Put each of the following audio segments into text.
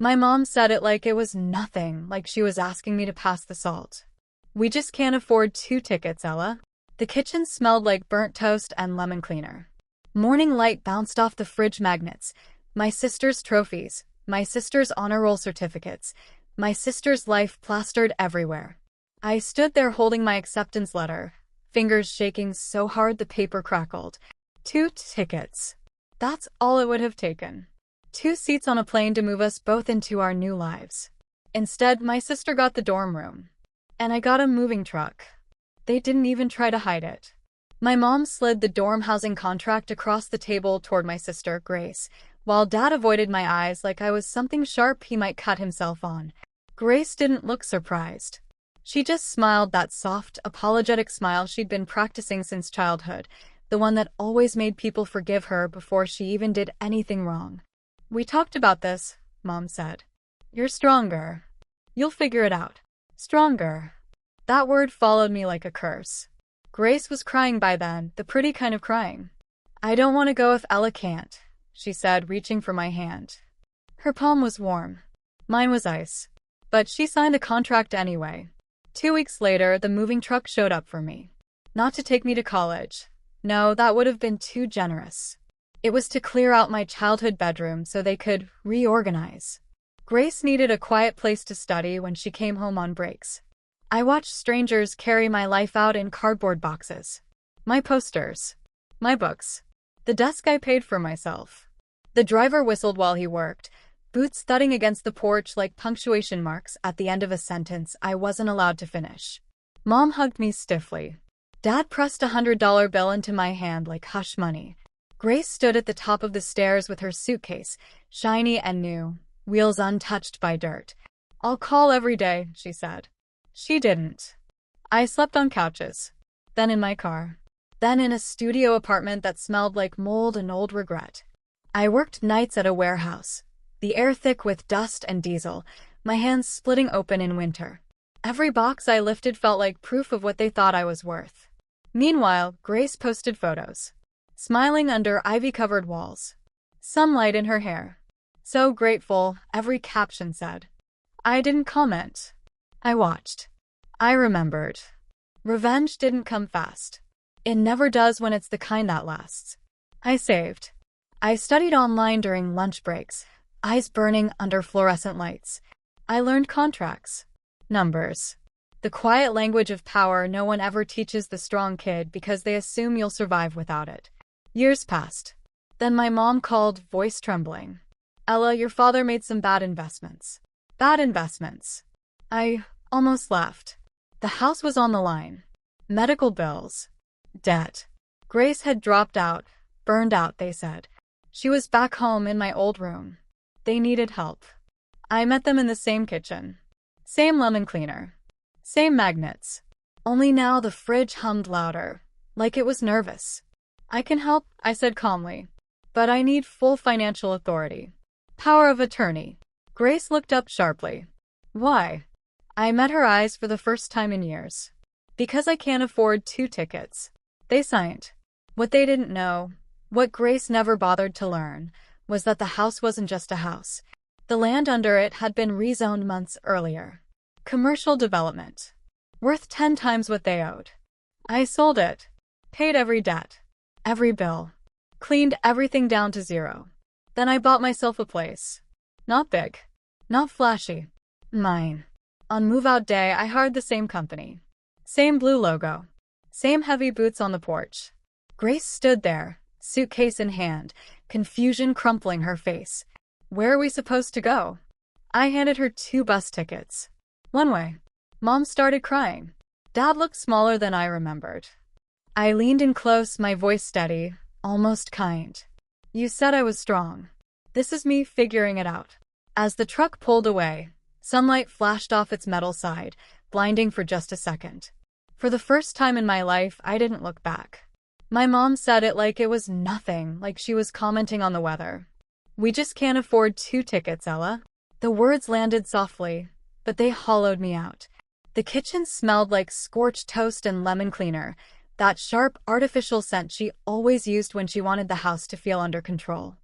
My mom said it like it was nothing, like she was asking me to pass the salt. We just can't afford 2 tickets, Ella. The kitchen smelled like burnt toast and lemon cleaner. Morning light bounced off the fridge magnets. My sister's trophies, my sister's honor roll certificates, my sister's life plastered everywhere. I stood there holding my acceptance letter, fingers shaking so hard the paper crackled. 2 tickets. That's all it would have taken. 2 seats on a plane to move us both into our new lives. Instead, my sister got the dorm room. And I got a moving truck. They didn't even try to hide it. My mom slid the dorm housing contract across the table toward my sister, Grace, while Dad avoided my eyes like I was something sharp he might cut himself on. Grace didn't look surprised. She just smiled, that soft, apologetic smile she'd been practicing since childhood, the one that always made people forgive her before she even did anything wrong. We talked about this, Mom said. You're stronger. You'll figure it out. Stronger. That word followed me like a curse. Grace was crying by then, the pretty kind of crying. I don't want to go if Ella can't, she said, reaching for my hand. Her palm was warm. Mine was ice. But she signed the contract anyway. 2 weeks later, the moving truck showed up for me. Not to take me to college. No, that would have been too generous. It was to clear out my childhood bedroom so they could reorganize. Grace needed a quiet place to study when she came home on breaks. I watched strangers carry my life out in cardboard boxes. My posters. My books. The desk I paid for myself. The driver whistled while he worked, boots thudding against the porch like punctuation marks at the end of a sentence I wasn't allowed to finish. Mom hugged me stiffly. Dad pressed $100 bill into my hand like hush money. Grace stood at the top of the stairs with her suitcase, shiny and new, wheels untouched by dirt. I'll call every day, she said. She didn't. I slept on couches. Then in my car. Then in a studio apartment that smelled like mold and old regret. I worked nights at a warehouse, the air thick with dust and diesel, my hands splitting open in winter. Every box I lifted felt like proof of what they thought I was worth. Meanwhile, Grace posted photos, smiling under ivy-covered walls. Sunlight in her hair. So grateful, every caption said. I didn't comment. I watched. I remembered. Revenge didn't come fast. It never does when it's the kind that lasts. I saved. I studied online during lunch breaks, eyes burning under fluorescent lights. I learned contracts. Numbers. The quiet language of power no one ever teaches the strong kid because they assume you'll survive without it. Years passed. Then my mom called, voice trembling. Ella, your father made some bad investments. Bad investments. I almost laughed. The house was on the line. Medical bills. Debt. Grace had dropped out, burned out, they said. She was back home in my old room. They needed help. I met them in the same kitchen. Same lemon cleaner. Same magnets. Only now the fridge hummed louder, like it was nervous. I can help, I said calmly. But I need full financial authority. Power of attorney. Grace looked up sharply. Why? I met her eyes for the first time in years. Because I can't afford 2 tickets. They signed. What they didn't know, what Grace never bothered to learn, was that the house wasn't just a house. The land under it had been rezoned months earlier. Commercial development. Worth 10 times what they owed. I sold it. Paid every debt. Every bill. Cleaned everything down to zero. Then I bought myself a place. Not big. Not flashy. Mine. On move-out day, I hired the same company. Same blue logo. Same heavy boots on the porch. Grace stood there, suitcase in hand, confusion crumpling her face. Where are we supposed to go? I handed her 2 bus tickets. One way. Mom started crying. Dad looked smaller than I remembered. I leaned in close, my voice steady, almost kind. You said I was strong. This is me figuring it out. As the truck pulled away, sunlight flashed off its metal side, blinding for just a second. For the first time in my life, I didn't look back. My mom said it like it was nothing, like she was commenting on the weather. We just can't afford 2 tickets, Ella. The words landed softly, but they hollowed me out. The kitchen smelled like scorched toast and lemon cleaner, that sharp, artificial scent she always used when she wanted the house to feel under control.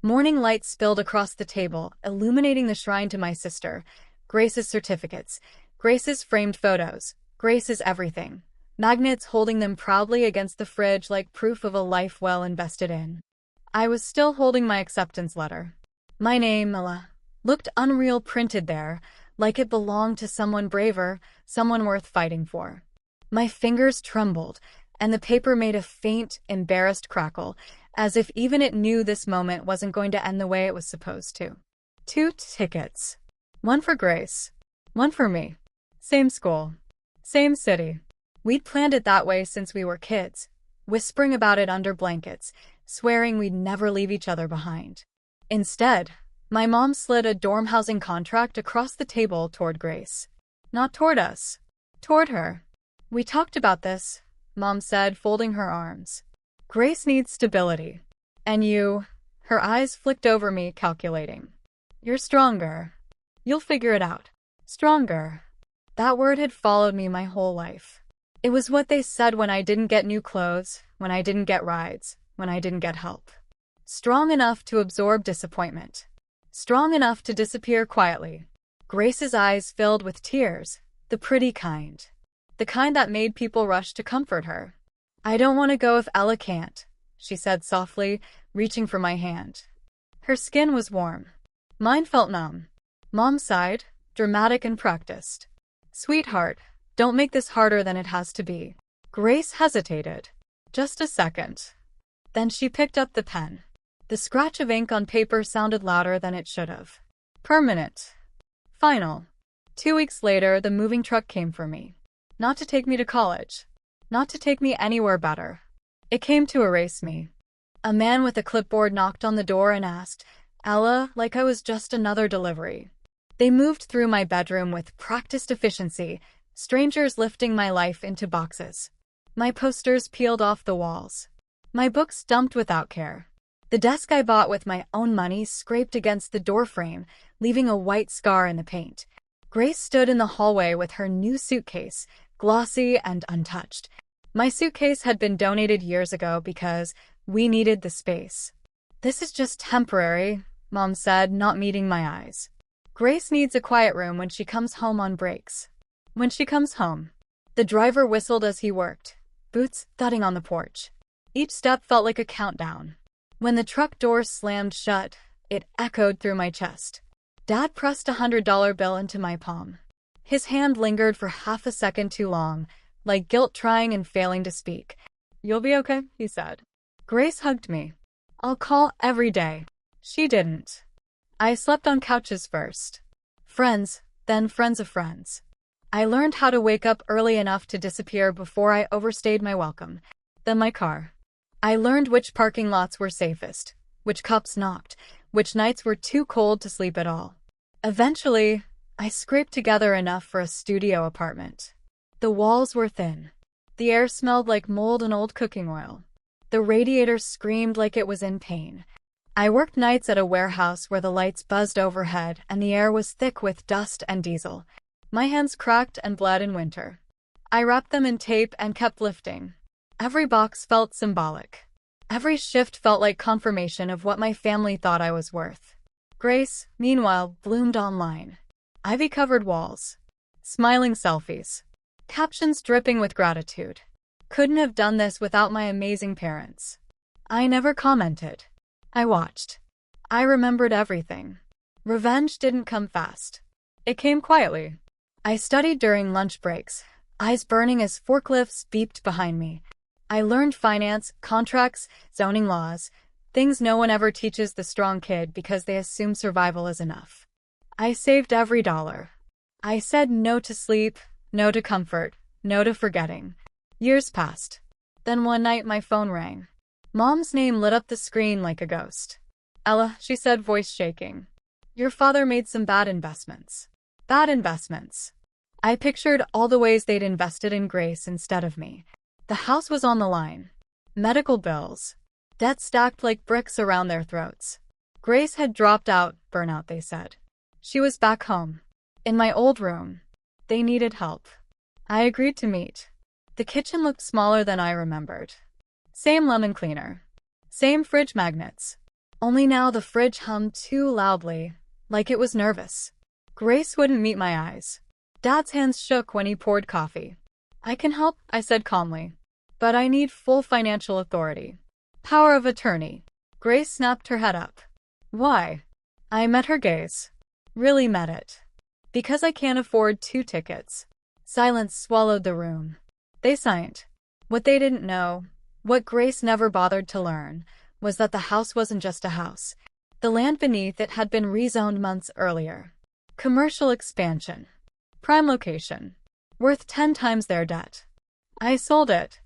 Morning light spilled across the table, illuminating the shrine to my sister. Grace's certificates, Grace's framed photos, Grace's everything. Magnets holding them proudly against the fridge like proof of a life well invested in. I was still holding my acceptance letter. My name, Ella, looked unreal printed there, like it belonged to someone braver, someone worth fighting for. My fingers trembled, and the paper made a faint, embarrassed crackle, as if even it knew this moment wasn't going to end the way it was supposed to. 2 tickets. One for Grace. One for me. Same school. Same city. We'd planned it that way since we were kids, whispering about it under blankets, swearing we'd never leave each other behind. Instead, my mom slid a dorm housing contract across the table toward Grace. Not toward us. Toward her. We talked about this, Mom said, folding her arms. Grace needs stability. And you, her eyes flicked over me, calculating. You're stronger. You'll figure it out. Stronger. That word had followed me my whole life. It was what they said when I didn't get new clothes, when I didn't get rides, when I didn't get help. Strong enough to absorb disappointment. Strong enough to disappear quietly. Grace's eyes filled with tears, the pretty kind. The kind that made people rush to comfort her. I don't want to go if Ella can't, she said softly, reaching for my hand. Her skin was warm. Mine felt numb. Mom sighed, dramatic and practiced. Sweetheart, don't make this harder than it has to be. Grace hesitated. Just a second. Then she picked up the pen. The scratch of ink on paper sounded louder than it should have. Permanent. Final. 2 weeks later, the moving truck came for me. Not to take me to college. Not to take me anywhere better. It came to erase me. A man with a clipboard knocked on the door and asked, Ella, like I was just another delivery. They moved through my bedroom with practiced efficiency, strangers lifting my life into boxes. My posters peeled off the walls. My books dumped without care. The desk I bought with my own money scraped against the doorframe, leaving a white scar in the paint. Grace stood in the hallway with her new suitcase, glossy and untouched. My suitcase had been donated years ago because we needed the space. This is just temporary, Mom said, not meeting my eyes. Grace needs a quiet room when she comes home on breaks. When she comes home. The driver whistled as he worked, boots thudding on the porch. Each step felt like a countdown. When the truck door slammed shut, it echoed through my chest. Dad pressed $100 bill into my palm. His hand lingered for half a second too long, like guilt trying and failing to speak. You'll be okay, he said. Grace hugged me. I'll call every day. She didn't. I slept on couches first. Friends, then friends of friends. I learned how to wake up early enough to disappear before I overstayed my welcome. Then my car. I learned which parking lots were safest, which cups knocked, which nights were too cold to sleep at all. Eventually, I scraped together enough for a studio apartment. The walls were thin. The air smelled like mold and old cooking oil. The radiator screamed like it was in pain. I worked nights at a warehouse where the lights buzzed overhead and the air was thick with dust and diesel. My hands cracked and bled in winter. I wrapped them in tape and kept lifting. Every box felt symbolic. Every shift felt like confirmation of what my family thought I was worth. Grace, meanwhile, bloomed online. Ivy-covered walls. Smiling selfies. Captions dripping with gratitude. Couldn't have done this without my amazing parents. I never commented. I watched. I remembered everything. Revenge didn't come fast. It came quietly. I studied during lunch breaks, eyes burning as forklifts beeped behind me. I learned finance, contracts, zoning laws, things no one ever teaches the strong kid because they assume survival is enough. I saved every dollar. I said no to sleep, no to comfort, no to forgetting. Years passed. Then one night my phone rang. Mom's name lit up the screen like a ghost. Ella, she said, voice shaking. Your father made some bad investments. Bad investments. I pictured all the ways they'd invested in Grace instead of me. The house was on the line. Medical bills. Debt stacked like bricks around their throats. Grace had dropped out, burnout, they said. She was back home. In my old room. They needed help. I agreed to meet. The kitchen looked smaller than I remembered. Same lemon cleaner. Same fridge magnets. Only now the fridge hummed too loudly, like it was nervous. Grace wouldn't meet my eyes. Dad's hands shook when he poured coffee. I can help, I said calmly. But I need full financial authority. Power of attorney. Grace snapped her head up. Why? I met her gaze. Really met it. Because I can't afford 2 tickets. Silence swallowed the room. They signed. What they didn't know, what Grace never bothered to learn, was that the house wasn't just a house. The land beneath it had been rezoned months earlier. Commercial expansion. Prime location. Worth 10 times their debt. I sold it.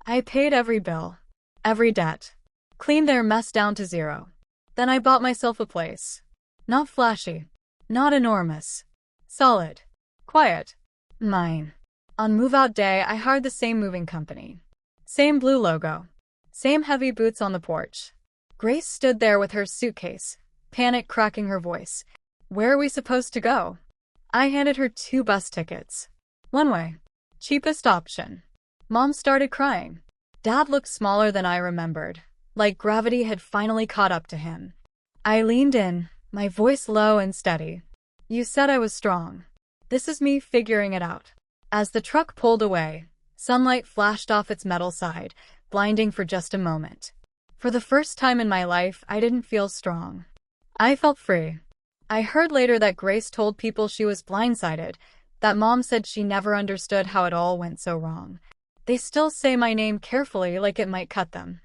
I paid every bill. Every debt. Cleaned their mess down to 0. Then I bought myself a place. Not flashy. Not enormous. Solid. Quiet. Mine. On move-out day, I hired the same moving company. Same blue logo. Same heavy boots on the porch. Grace stood there with her suitcase, panic cracking her voice. Where are we supposed to go? I handed her 2 bus tickets. One way. Cheapest option. Mom started crying. Dad looked smaller than I remembered, like gravity had finally caught up to him. I leaned in, my voice low and steady. You said I was strong. This is me figuring it out. As the truck pulled away, sunlight flashed off its metal side, blinding for just a moment. For the first time in my life, I didn't feel strong. I felt free. I heard later that Grace told people she was blindsided, that Mom said she never understood how it all went so wrong. They still say my name carefully like it might cut them.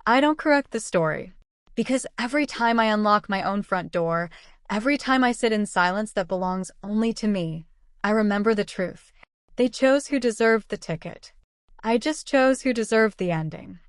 I don't correct the story. Because every time I unlock my own front door, every time I sit in silence that belongs only to me, I remember the truth. They chose who deserved the ticket. I just chose who deserved the ending.